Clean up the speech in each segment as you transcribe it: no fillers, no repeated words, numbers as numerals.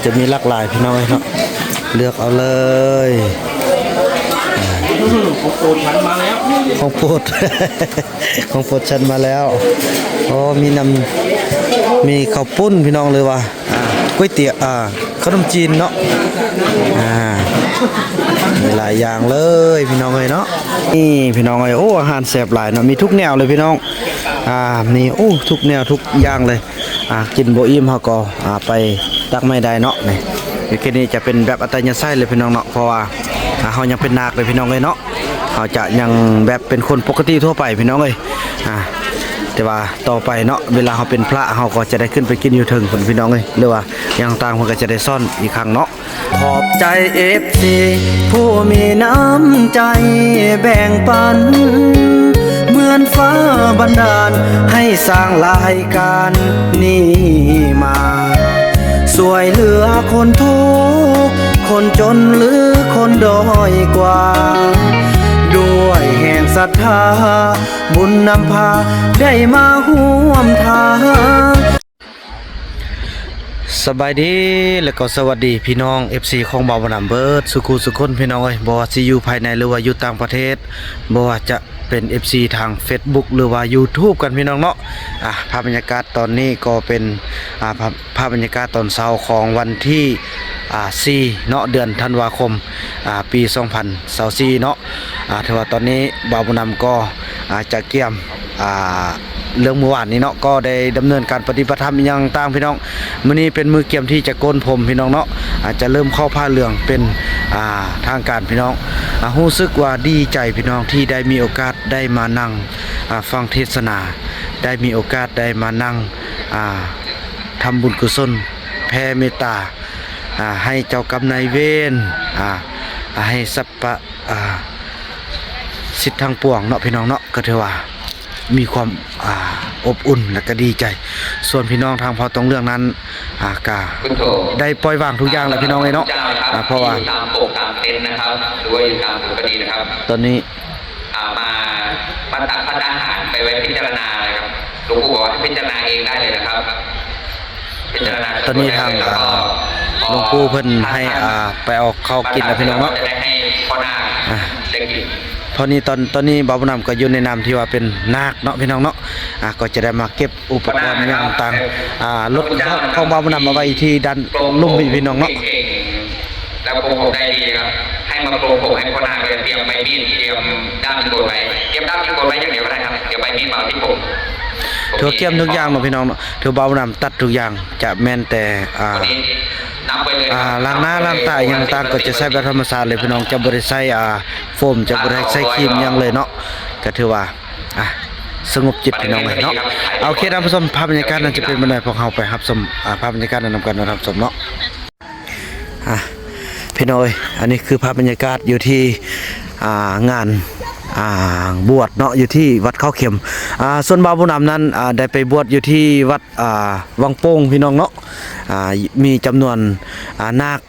จะมีหลากหลายพี่น้องเนาะเลือกเอาเลยของโปรดฉันมาแล้วของโปรด ของโปรดฉันมาแล้วโอ้มีข้าวปุ้นพี่น้องเลยว่ะก๋วยเตี๋ยวขนมจีนเนาะมีหลายอย่างเลยพี่น้องเนาะนี่พี่น้องโอ้อาหารแซ่บหลายเนาะมีทุกแนวเลยพี่น้องนี่โอ้ทุกแนวทุกอย่างเลยกินบ่อิ่มเฮาก็ไปตักไม่ได้เนาะนี่แค่นี้จะเป็นแบบอัตยาศัยเลยพี่น้องเนาะเพราะว่าเฮายังเป็นนาคเลยพี่น้องเนาะเฮาจะยังแบบเป็นคนปกติทั่วไปพี่น้องแต่ว่าต่อไปเนาะเวลาเขาเป็นพระเขาก็จะได้ขึ้นไปกินอยู่ถึงคนพี่น้องเลยหรือว่าอย่างต่างมันก็จะได้ซ่อนอีกครั้งเนาะขอบใจFCผู้มีน้ำใจแบ่งปันเหมือนฟ้าบันดาลให้สร้างรายการนี้มาสวยเหลือคนทุกข์คนจนหรือคนด้อยกว่าด้วยแห่งศรัทธาบุญนำพาได้มาร่วมทางสบายดีและก็สวัสดีพี่น้อง FC ของบ่าวน้ำเบิร์ดสุขุสุขคนพี่น้องบ่ว่าสิอยู่ภายในหรือว่าอยู่ต่างประเทศบ่ว่าจะเป็น FC ทาง Facebook หรือว่า YouTube กันพี่น้องเนาะภาพบรรยากาศตอนนี้ก็เป็นภาพบรรยากาศตอนเช้าของวันที่4เนาะเดือนธันวาคมปี2024เนาะถือว่าตอนนี้บ่าวน้ำก็จะเกี่ยมเรื่องเมื่อวานนี้เนาะก็ได้ดำเนินการปฏิบัติธรรมอย่างต่างพี่น้องมื้อนี้เป็นมือเกี่ยมที่จะโกนผมพี่น้องเนาะอาจจะเริ่มเข้าผ้าเหลืองเป็นทางการพี่น้องรู้สึกว่าดีใจพี่น้องที่ได้มีโอกาสได้มานั่งฟังเทศนาได้มีโอกาสได้มานั่งทำบุญกุศลแผ่เมตตาให้เจ้ากรรมนายเวรให้สัพพะสิทธิ์ทางปวงเนาะพี่น้องเนาะก็ถือว่ามีความอบอุ่นและก็ดีใจส่วนพี่น้องทางพอตรงเรื่องนั้นก็ได้ปล่อยวางทุกอย่างแล้วพี่น้องเนาะเพราะว่าตามปกตามเต็นนะครับหรือว่าตามปกตินะครับตอนนี้มาตักพัฒอาหารไปไว้พิจารณาเลยครับหลวงปู่บอกว่าพิจารณาเองได้เลยนะครับพิจารณาตอนนี้ทางหลวงปู่เพิ่นให้ไปเอาข้าวกินแล้วพี่น้องเนาะจะได้ให้พ่อนาคได้กินพอนี้ตอนนี้บ่าวน้ำก็อยู่ในนามที่ว่าเป็นนาคเนาะพี่น้องเนาะก็จะได้มาเก็บอุปกรณ์อย่างต่างรถของบ่าวนำมาไว้ที่ด้านลุ่มพี่น้องเนาะแล้วโปรงผมได้ดีครับให้มาโปรงผมให้พ่อนาคเตรียมใบมีดเตรียมด้ามโกนไว้เตรียมด้ามโกนไว้อย่างเดียวก็ได้ครับเดี๋ยวใบมีดมาที่ผมถือเกี่ยมทุกอย่างเนาะพี่น้องเนาะถือบ่าวนำตัดทุกอย่างจะแม่นแต่ล้างหน้าล้างตาอย่างต่างก็จะใช้แบบธรรมชาติเลยพี่น้องจะบ่ได้ใช้โฟมจะบ่ได้ใช้ครีมอย่างเลยเนาะก็ถือว่าสงบจิตพี่น้องเลยเนาะโอเคท่านผู้ชมภาพบรรยากาศนั้นจะเป็นบันไดพวกเราไปรับชมภาพบรรยากาศนั้นนำกันรับชมเนาะพี่น้อยอันนี้คือภาพบรรยากาศอยู่ที่งานบวชเนาะอยู่ที่วัดข้าวเข็มส่วนบ่าวผู้นำนั้นได้ไปบวชอยู่ที่วัดวังโป่งพี่น้องเนาะมีจำนวนนาค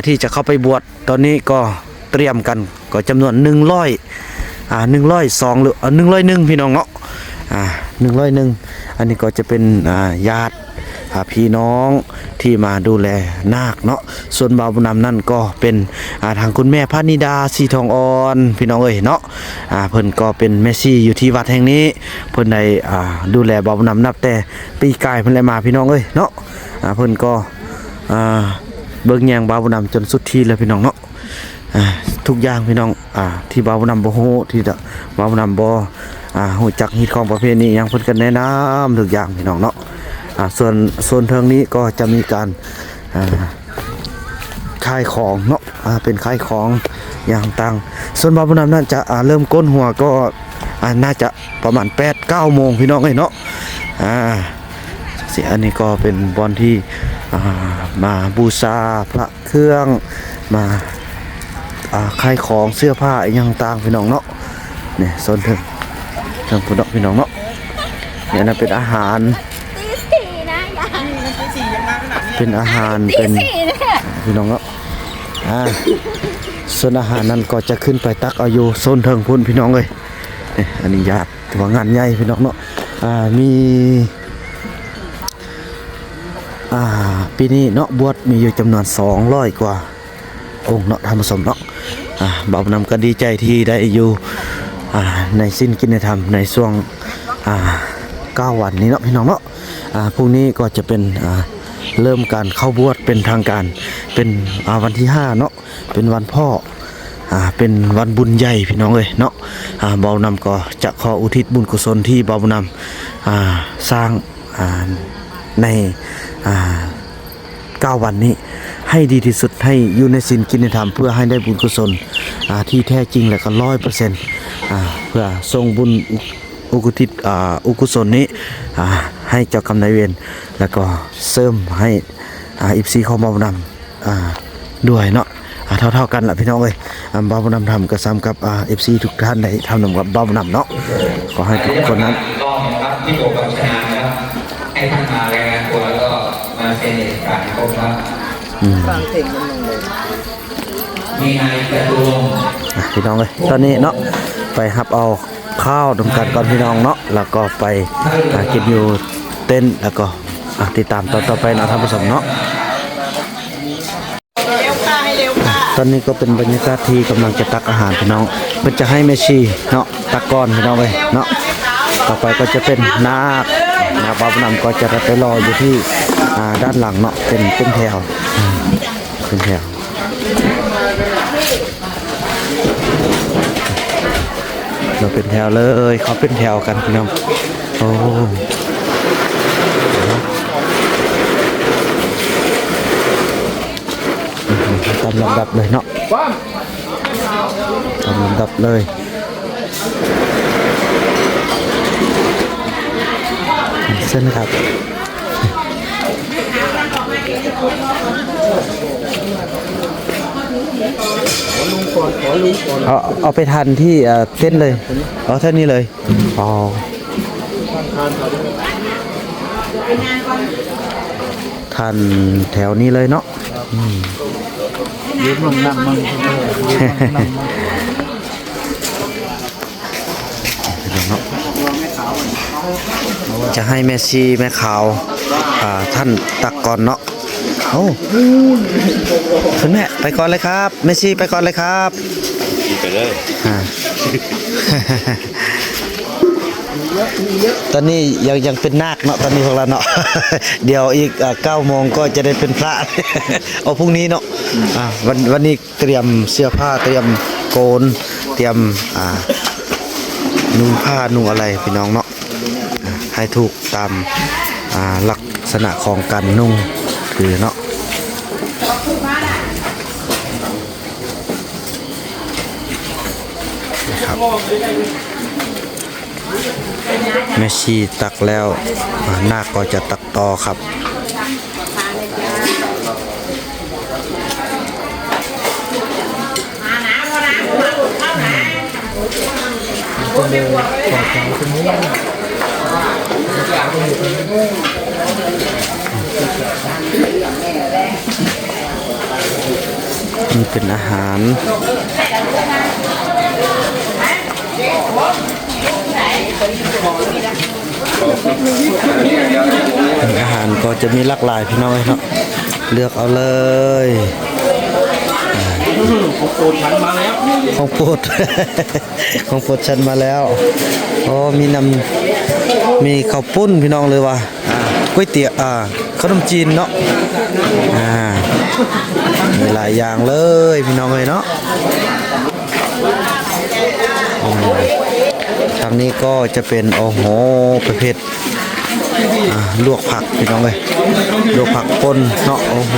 ที่จะเข้าไปบวชตอนนี้ก็เตรียมกันก็จำนวน102หรือ101พี่น้องเนาะ101อันนี้ก็จะเป็นญาติพี่น้องที่มาดูแลนาคเนาะส่วนบ่าวบุญนำนั่นก็เป็นทางคุณแม่พระนิดาสีทองอ่อนพี่น้องเนาะเพิ่นก็เป็นแม่ชีอยู่ที่วัดแห่งนี้เพิ่นได้ดูแลบ่าวบุญนำนับแต่ปีกายเพิ่นเลยมาพี่น้องเนาะเพิ่นก็เบิ่งแยงบ่าวบุญนำจนสุดที่เลยพี่น้องเนาะทุกอย่างพี่น้องที่บ่าวบุญนำบ่ฮู้ที่บ่าวบุญนำบ่ฮู้จักฮิตของประเพณีหยังเพิ่นก็แนะนำทุกอย่างพี่น้องเนาะส่วนเทิงนี้ก็จะมีการขายของเนาะเป็นขายของอย่างต่างส่วนบ่าวผู้นำนั่นจะเริ่มก้นหัวก็น่าจะประมาณ 8-9 โมงพี่น้องเนาะอันนี้ก็เป็นบอนที่มาบูชาพระเครื่องมาขายของเสื้อผ้าอย่างต่างพี่น้องเนาะนี่ส่วนเทิงพี่น้องเนาะเนี่ยนะเป็นอาหารเป็นอาหารเป็นพี่น้องเนาะส่วนอาหารนั้นก็จะขึ้นไปตักเอาอยู่โซนเทิงพุ่นพี่น้องเลยอันนี้ญาติถือว่างานใหญ่พี่น้องเนาะมี ปีนี้เนาะบวชมีอยู่จำนวน200กว่าองค์เนาะท่านผู้ชมเนาะบ่าวนำก็ดีใจที่ได้อยู่ในสิ้นกิจธรรมในช่วง9วันนี้เนาะพี่น้องเนาะพรุ่งนี้ก็จะเป็นเริ่มการเข้าบวชเป็นทางการเป็นวันที่5เนาะเป็นวันพ่อเป็นวันบุญใหญ่พี่น้องเอ้ยเนาะบ่าวนำก็จะขออุทิศบุญกุศลที่บ่าวนำสร้างใน9วันนี้ให้ดีที่สุดให้อยู่ในศีลกินในธรรมเพื่อให้ได้บุญกุศลที่แท้จริงและก็100%เพื่อส่งบุญอุทิศอุกุศลนี้ให้เจ้ากรรมนายเวรแล้วก็เสริมให้14ของบ่าวนำด้วยเนาะเท่ากันล่ะพี่น้องเอ้ยบ่าวนำทำก็ซ้ำกับFC ทุกท่านได้ทำนำกับบ่าวนำเนาะขอให้ทุกคนนั้นต้องครับที่ผมกับชนะนะครับให้ท่านมารายงานตัวแล้วก็มาเซ็นเอกสารครบครับฟังเพลงมันลงเลยมีนายกระทรวงพี่น้องเอ้ยตอนนี้เนาะไปรับเอาข้าวดมกันก่อนพี่น้องเนาะแล้วก็ไปกินอยู่เต้นแล้วก็ติดตามตอนต่อไปนะท่านผู้ชมเนาะตอนนี้ก็เป็นบรรยากาศที่กำลังจะตักอาหารพี่น้องเพื่อจะให้แม่ชีเนาะตักก่อนพี่น้องเลยเนาะต่อไปก็จะเป็นนาคบ่าวนำก็จะไปรออยู่ที่ด้านหลังเนาะเป็นแถวเป็นแถวเราเป็นแถวเลยเขาเป็นแถวกันพี่น้องโอ้ตามลำดับเลยเนาะตามลำดับเลยเส้นครับเอาไปทันที่เต้นเลยเท่านี้เลยทันแถวนี้เลยเนาะยืมนั่งมั่งจะให้แม่ชีแม่ขาวท่านตักก่อนเนาะโอ้คุณแม่ไปก่อนเลยครับแม่ชีไปก่อนเลยครับไปเลยตอนนี้ยังเป็นนาคเนาะตอนนี้พวกเราเนาะเดี๋ยวอีก9 โมงก็จะได้เป็นพระเอาพรุ่งนี้เนาะวันนี้เตรียมเสื้อผ้าเตรียมโกนเตรียมนุ่งผ้านุ่งอะไรพี่น้องเนาะให้ถูกตามลักษณะของการนุ่งคือเนาะนะครับแม่ชีตักแล้วนาคก็จะตักต่อครับนี่เป็นอาหารอาหารก็จะมีหลากหลายพี่น้องเนาะเลือกเอาเลยของโปรดฉันมาแล้วของโปรดของโปรดฉันมาแล้วมีข้าวปุ้นพี่น้องเลยว่ะก๋วยเตี๋ยวขนมจีนเนาะมีหลายอย่างเลยพี่น้องเลยเนาะทางนี้ก็จะเป็นโอ้โหประเภทลวกผักพี่น้องเลยลวกผักป่นเนาะโอ้โห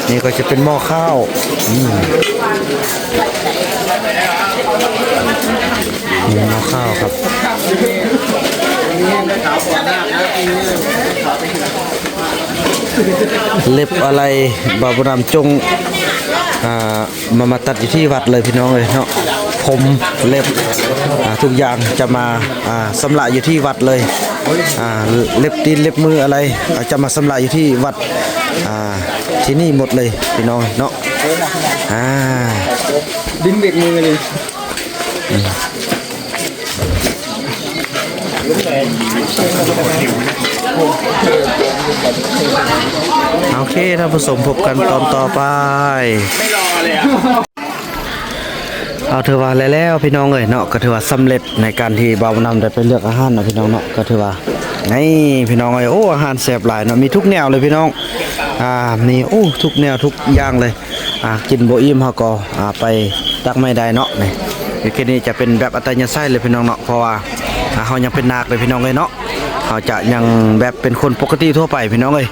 นี่ก็จะเป็นหม้อข้าวนี่หม้อข้าวครับเล็บอะไรบ่าวรำจงมาตัดอยู่ที่วัดเลยพี่น้องเลยเนาะผมเล็บทุกอย่างจะมาสำละอยู่ที่วัดเลยเล็บตีนเล็บมืออะไรจะมาสำละอยู่ที่วัดที่นี่หมดเลยพี่น้องเนาะดิ้นเบ็ดมือเลย โอเคท่านผู้ชมพบกันตอนต่อไปเอาถือว่าแล้วพี่น้องเอ้ยเนาะก็ถือว่าสำเร็จในการที่บ่าวนำได้ไปเลือกอาหารเนาะพี่น้องเนาะก็ถือว่านี่พี่น้องเอ้ยโอ้อาหารแซ่บหลายเนาะมีทุกแนวเลยพี่น้องนี่โอ้ทุกแนวทุกอย่างเลยกินบ่อิ่มเฮาก็ไปตักไม่ได้เนาะนี่คือแค่นี้จะเป็นแบบอัตยาศัยเลยพี่น้องเนาะเพราะว่าเฮายังเป็นนาคเลยพี่น้องเอ้ยเนาะเฮาจะยังแบบเป็นคนปกติทั่วไปพี่น้องเอ้ย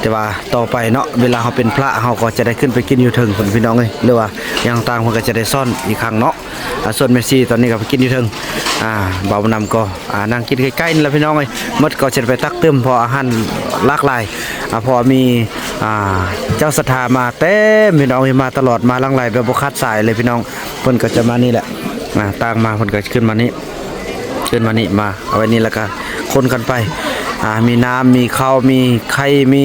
แต่ว่าต่อไปเนาะเวลาเขาเป็นพระเขาก็จะได้ขึ้นไปกินอยู่ถึงพี่น้องเลยหรือว่าอย่างต่างเขาก็จะได้ซ่อนอีกครั้งเนาะส่วนเมสซี่ตอนนี้ก็ไปกินอยู่ถึงบ่าวนำก็นั่งกินใกล้ๆนี่แหละพี่น้องเลยมดก็จะไปตักเติมพออาหารหลากหลายพอมีเจ้าศรัทธามาเต็มพี่น้องมาตลอดมาหลั่งไหลแบบบ่ขาดสายเลยพี่น้องเพิ่นก็จะมานี่แหละต่างมาเพิ่นก็ขึ้นมานี่มาเอาไว้นี่แล้วก็คนกันไปมีน้ำมีข้าวมีไข่มี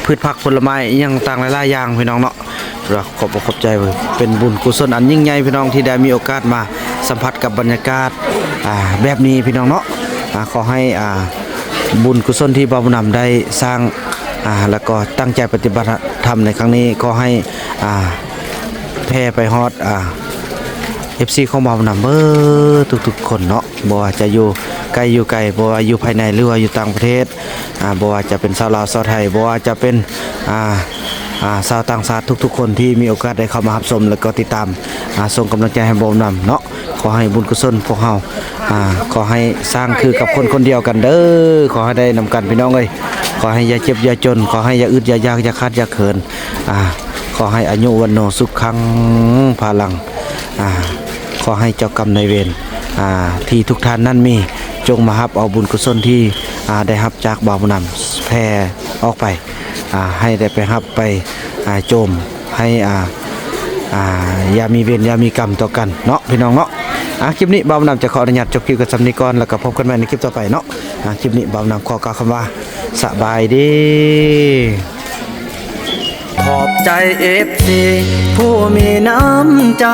พืชผักผลไม้ยังต่างหลายๆอย่างพี่น้องเนาะเราขอบใจเป็นบุญกุศลอันยิ่งใหญ่พี่น้องที่ได้มีโอกาสมาสัมผัสกับบรรยากาศแบบนี้พี่น้องเนาะขอให้บุญกุศลที่บ่าวนำได้สร้างแล้วก็ตั้งใจปฏิบัติธรรมในครั้งนี้ก็ให้แพร่ไปฮอดFC ของบ่าวนำทุกๆคนเนาะบ่ว่าจะอยู่ไกลอยู่ไกลบ่ว่าอยู่ภายในหรือว่าอยู่ต่างประเทศบ่ว่าจะเป็นชาวลาวชาวไทยบ่ว่าจะเป็นชาวต่างชาติทุกๆคนที่มีโอกาสได้เข้ามารับชมแล้วก็ติดตามส่งกำลังใจให้บ่าวนำเนาะขอให้บุญกุศลพวกเฮาขอให้สร้างคือกับคนคนเดียวกันเด้อขอให้ได้นำกันพี่น้องเอ้ยขอให้อย่าเจ็บอย่าจนขอให้อย่าอึดอย่ายากอย่าขาดอย่าเขินขอให้อายุวันโนสุขขังพลังขอให้เจ้ากรรมนายเวรที่ทุกท่านนั้นมีจงมารับเอาบุญกุศลที่ได้รับจากบ่าวนำแผ่ออกไปให้ได้ไปรับไปโจมให้อย่ามีเวรอย่ามีกรรมต่อกันเนาะพี่น้องเนาะคลิปนี้บ่าวนำจะขออนุญาตจบคลิปกับสำนีก่อนแล้วก็พบกันใหม่ในคลิปต่อไปเนาะคลิปนี้บ่าวนำขอกล่าวคำว่าสบายดีขอบใจFCผู้มีน้ำใจ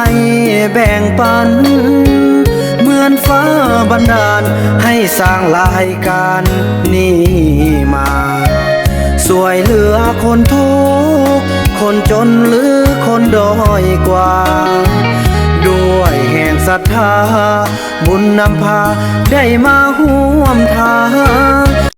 แบ่งปันเหมือนฟ้าบันดาลให้สร้างรายการนี้มาสวยเหลือคนทุกข์คนจนหรือคนด้อยกว่าด้วยแห่งศรัทธาบุญนำพาได้มาห่วมทาง